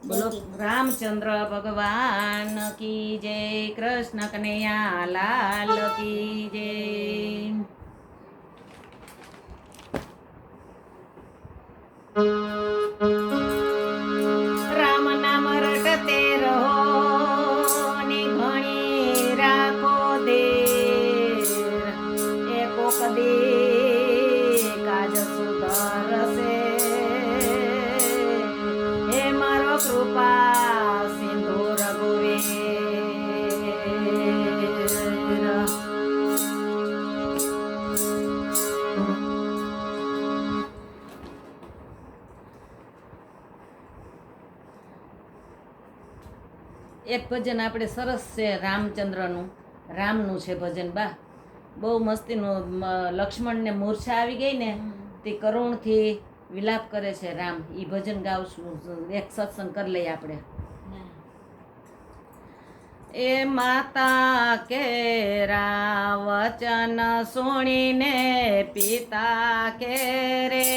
બોલો રામચંદ્ર ભગવાન કી જય, કૃષ્ણ કનૈયા લાલ કી જય. રામ નામ રટતે રહો ને ઘણી રાખો દેર, એકોક દે કાજ સુધરશે, હે મારો કૃપા સિંધુ રઘુવીર. એક ભજન આપણે સરસ છે રામચંદ્રનું, રામનું છે ભજન બા, બહુ મસ્તીનું. લક્ષ્મણને મૂર્છા આવી ગઈ ને તે કરુણથી વિલાપ કરે છે રામ, એ ભજન ગાવશું. એક સત્સંગ કરી લઈએ આપણે. એ માતા કેરા વચન સુણીને પિતા કે રે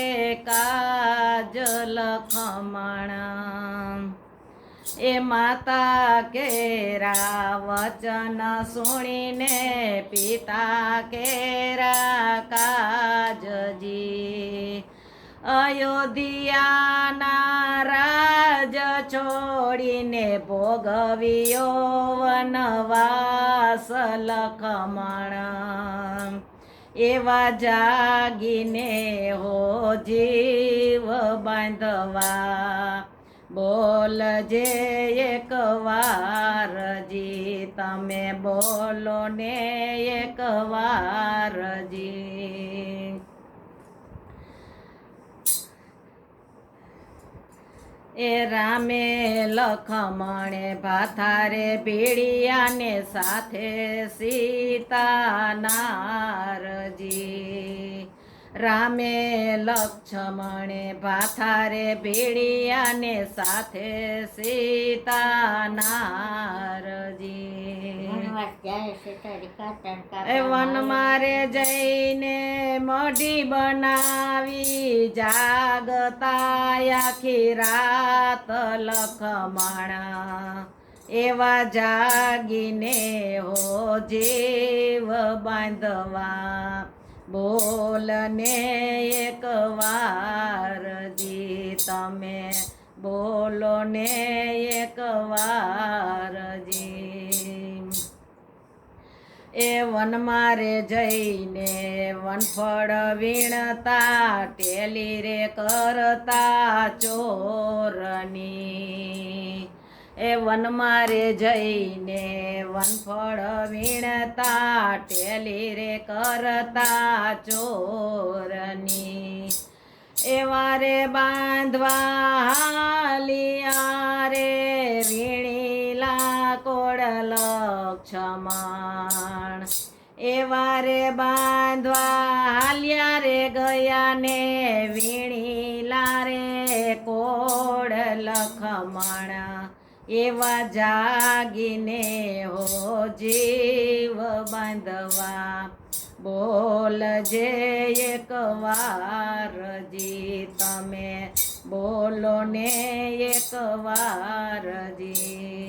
કાજ લખમણ. એ માતા કેરા વચન સુણીને પિતા કેરા કાજજી. અયોધ્યાના રાજ છોડીને ભોગવ્યો વનવાસ લખમણ. એવા જાગીને હો જીવ બાંધવા, બોલજે એક વારજી, તમે બોલો ને એક વારજી. એ રામે લખમણે ભાથારે ભીડિયાને સાથે સીતા નારજી. રામે લક્ષ્મણે ભાથારે ભીડિયાને સાથે સીતા નારજી. વન મારે જઈને મઢી બનાવી, જાગતા આખી રાત લખમણ. એવા જાગીને હો જીવ બાંધવા, બોલને એક વારજી, તમે બોલો ને એક વારજી. એ વનમાં રે જઈને વનફળ વીણતા, ટેલી રે કરતા ચોરની. એ વનમાં રે જઈને વનફળ વીણતા, ટેલી રે કરતા ચોરની. એવા રે બાંધવા હાલિયા રે વીણીલા કોડ લક્ષ્મણ. એવા રે બાંધવા હાલ્યા રે ગયા ને વીણીલા રે કોડ લખમણ. એવા જાગીને હો જીવ બાંધવા, બોલજે એક વારજી, તમે બોલો ને એક વારજી.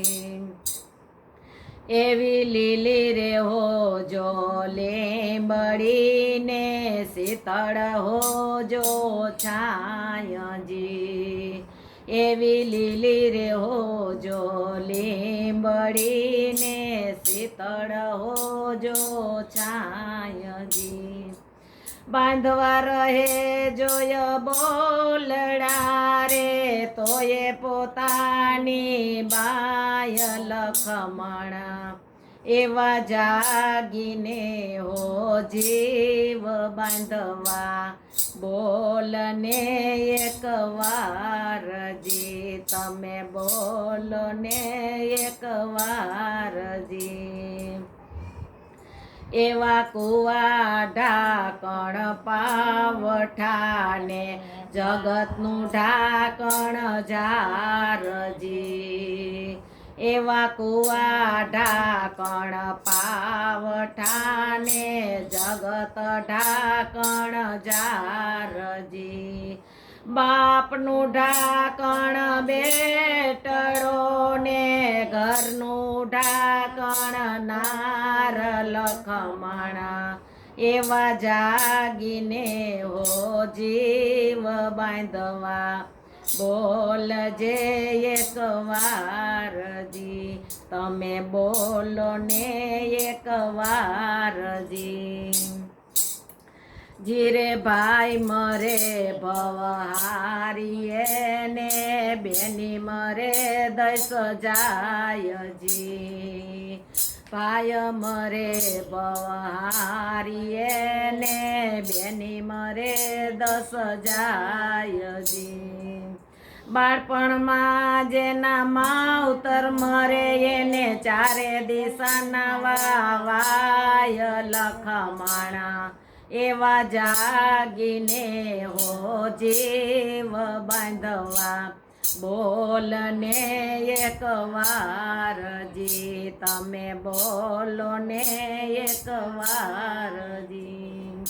એવી લીલી રે હો જો લીંબડીને, શીતળ હો જો છાયજી. એવી લીલી રે હો જો લીંબડીને, શીતળ હો જો છાયજી. બાંધવા રહે જોય બોલડા રે, તોય પોતાની બાય લખમણ. એવા જાગીને હો જીવ બાંધવા, બોલને એક વારજી, તમે બોલો ને એક વારજી. એવા કુવા ઢાંકણ પાવઠાને, જગતનું ઢાંકણ જારજી. એવા કુવા ઢાંકણ પાવઠાને, જગત ઢાંકણ જારજી. બાપનું ઢાંકણ બેટડો ને ઘરનું ઢાંકણ નાર લખમણા એવા જાગીને હો જીવ બાંધવા બોલજે એક વારજી તમે બોલો ને એક વારજી જીરે ભાઈ મરે ભવહારીએ ને બેની મરે દસ જાયજી ભાઈ મરે ભવહારીએ ને બેની મરે દસ જાયજી બાળપણમાં જેના માવતર મરે એને ચારે દિશાના વાય લખમણા એવા જાગીને હો જીવ બાંધવા બોલને એક વારજી તમે બોલો ને એક વારજી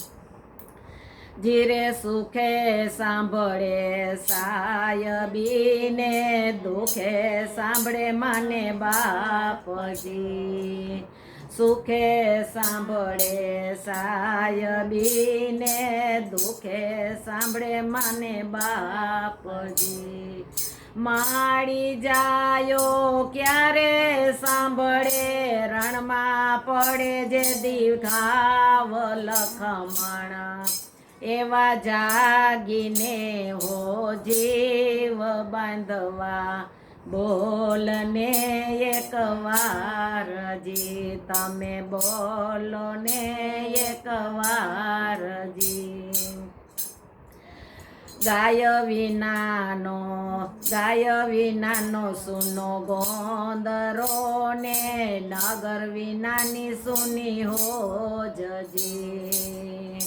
જીરે સુખે સાંભળે સાયબીને દુખે સાંભળે માને બાપજી સુખે સાંભળે સાયબીને દુખે સાંભળે માને બાપજી માળી જાયો ક્યારે સાંભળે રણમાં પડે જે દીવઠાવ લખમણા એવા જાગીને હો જીવ બાંધવા બોલને એક વારજી તમે બોલો ને એક વારજી ગાય વિનાનો સુનો ગોંદરો ને નગર વિનાની સુની હો જજી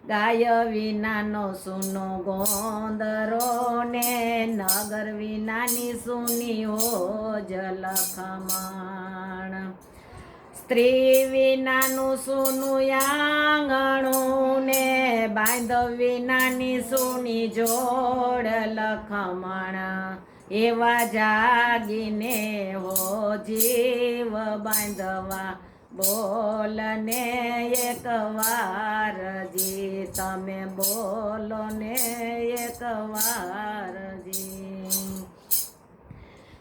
ગાય વિનાનો સુનો ગોંદરો ને નગર વિનાની સુની હો લખમણ સ્ત્રી વિનાનું સુનું આંગણું ને બાંધવ વિનાની સુની જોડ લખમણા એવા જાગીને હો જીવ બાંધવા બોલને એક વારજી તમે બોલો ને એક વારજી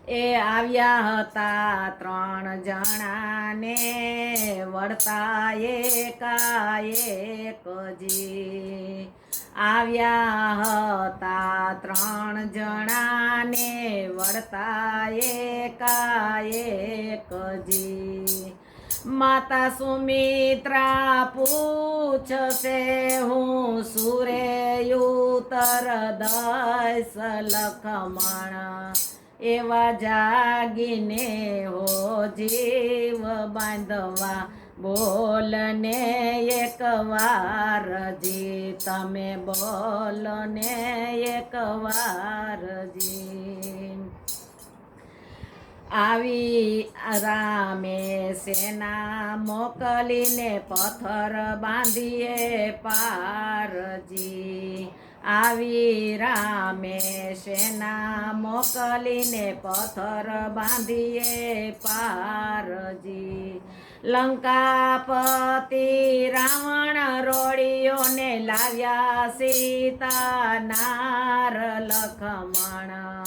એ આવ્યા હતા 3 જણાને વળતા એકાએકજી આવ્યા હતા 3 જણાને વળતા એકાએકજી માતા સુમિત્રા પૂછશે હું સુરે ઉત્તર દઈશ લખમણા એવા જાગીને હો જીવ બાંધવા બોલને એક વારજી તમે બોલો ને એક વારજી આવી રામે સેના મોકલીને પથ્થર બાંધીએ પારજી આવી રામે સેના મોકલીને પથ્થર બાંધીએ પારજી લંકાપતિ રાવણ રોડીઓને લાવ્યા સીતા નાર લખમણા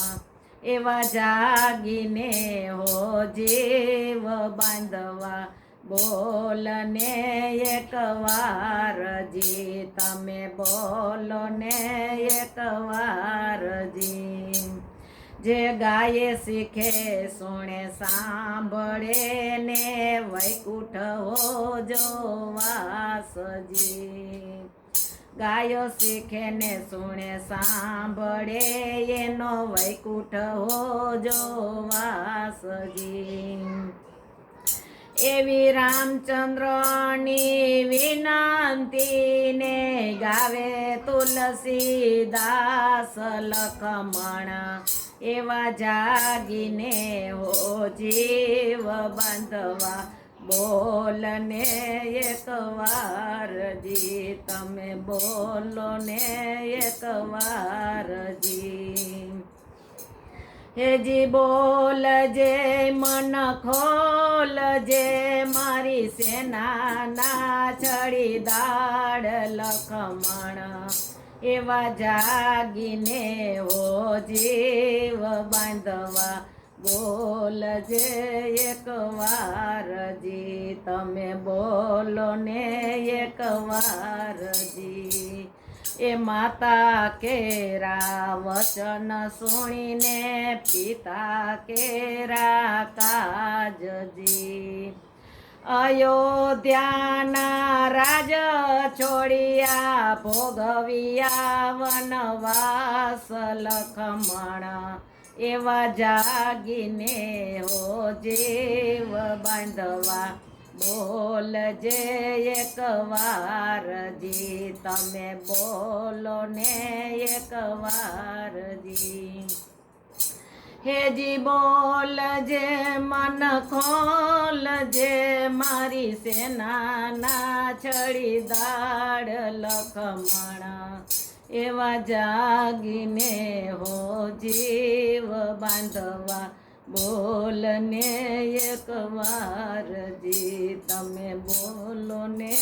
એવા જાગીને હો જીવ બાંધવા બોલને એક વારજી તમે બોલો ને એક વારજી જે ગાયે શીખે સુણે સાંભળે ને વૈકુંઠ હો જો વાસજી ગાયો શીખે ને સુણે સાંભળે એનો વૈકુંઠ હો જો વાસજી એવી રામચંદ્રની વિનંતીને ગાવે તુલસીદાસ લખમણા એવા જાગીને હો જીવ બાંધવા બોલને એક વારજી, તમે બોલો ને એક વારજી. હેજી બોલજે મન ખોલજે, મારી સેનાના છડી દાડ લખમણ, એવા જાગીને હો જીવ બાંધવા, બોલજે એક વારજી, તમે બોલો ને એક વારજી. એ માતા કેરા વચન સુણીને, પિતા કેરા કાજજી. અયોધ્યાના રાજ છોડિયા, ભોગવ્યા વનવાસ લખમણ, એવા જાગીને હો જીવ બાંધવા, બોલજે એક વારજી, તમે બોલો ને એક વારજી. હેજી બોલજે મન ખોલજે, મારી સેનાના છડી દાડ લખમણ, એવા જાગીને હો જીવ બાંધવા, બોલને એક વારજી, તમે બોલો ને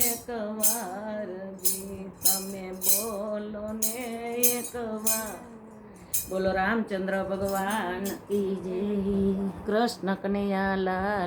એક વારજી, તમે બોલો ને એક વાર. બોલો રામચંદ્ર ભગવાન કી જય. કૃષ્ણ કનૈયા લાલ.